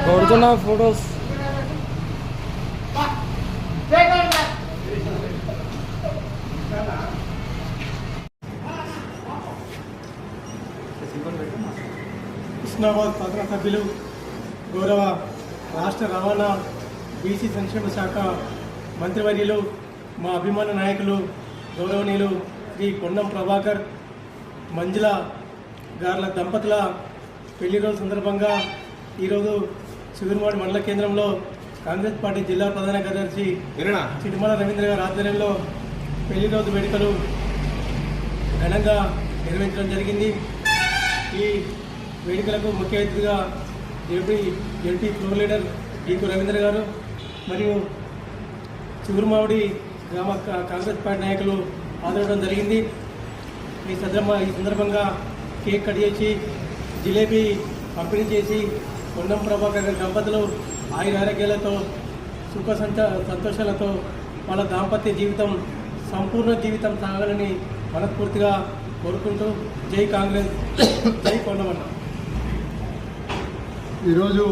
కొడుతున్నా ఫొటోస్ హుస్నాబాద్ పట్టణ సభ్యులు గౌరవ రాష్ట్ర రవాణా బీసీ సంక్షేమ శాఖ మంత్రివర్యులు మా అభిమాన నాయకులు గౌరవనీయులు శ్రీ పొన్నం ప్రభాకర్ మంజుల గార్ల దంపతుల పెళ్లి రోజు సందర్భంగా ఈరోజు చిగురుమాడి మండల కేంద్రంలో కాంగ్రెస్ పార్టీ జిల్లా ప్రధాన కార్యదర్శి చిటిమల రవీంద్ర గారి ఆధ్వర్యంలో పెళ్లి రోజు వేడుకలు ఘనంగా నిర్వహించడం జరిగింది. ఈ వేడుకలకు ముఖ్య అతిథిగా ఎంపీ ఫ్లోర్ లీడర్ ఈకు రవీంద్ర గారు మరియు చిగురుమావిడి గ్రామ కాంగ్రెస్ పార్టీ నాయకులు హాజరవడం జరిగింది. ఈ సందర్భంగా కేక్ కట్ చేసి జిలేబీ పంపిణీ చేసి పొన్నం ప్రభాకర్ గారి దంపతులు ఆయురారోగ్యాలతో సుఖ సంతోషాలతో వాళ్ళ దాంపత్య జీవితం సంపూర్ణ జీవితం సాగాలని మనస్ఫూర్తిగా కోరుకుంటూ జై కాంగ్రెస్, జై పొన్నమన్న. ఈరోజు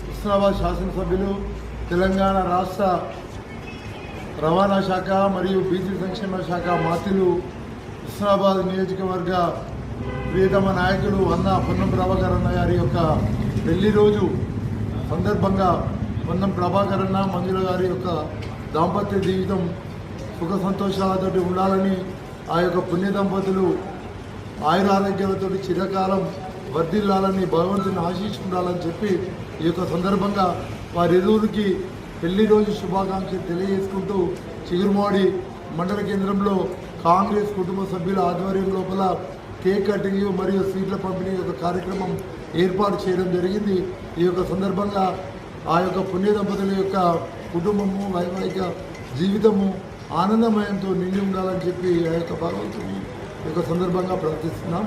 హుస్నాబాద్ శాసనసభ్యులు, తెలంగాణ రాష్ట్ర రవాణా శాఖ మరియు బీసీ సంక్షేమ శాఖ మంత్రులు, హుస్నాబాద్ నియోజకవర్గ ప్రియతమ నాయకులు అన్న పొన్నం ప్రభాకర్ అన్న గారి యొక్క పెళ్లి రోజు సందర్భంగా పొన్నం ప్రభాకర్ అన్న మంజుల గారి యొక్క దాంపత్య జీవితం సుఖ సంతోషాలతో ఉండాలని, ఆ యొక్క పుణ్య దంపతులు ఆయురారోగ్యాలతో చిరకాలం వర్ధిల్లాలని, భగవంతుని ఆశీర్చుండాలని చెప్పి ఈ యొక్క సందర్భంగా వారిరువురికి పెళ్లి రోజు శుభాకాంక్షలు తెలియజేసుకుంటూ చిగురుమాడి మండల కేంద్రంలో కాంగ్రెస్ కుటుంబ సభ్యుల ఆధ్వర్యం లోపల కేక్ కటింగ్ మరియు సీట్ల పంపిణీ యొక్క కార్యక్రమం ఏర్పాటు చేయడం జరిగింది. ఈ యొక్క సందర్భంగా ఆ యొక్క పుణ్య దంపతుల యొక్క కుటుంబము, వైవాహిక జీవితము ఆనందమయంతో నిండి ఉండాలని చెప్పి ఆ యొక్క భగవంతుని యొక్క సందర్భంగా ప్రార్థిస్తున్నాం.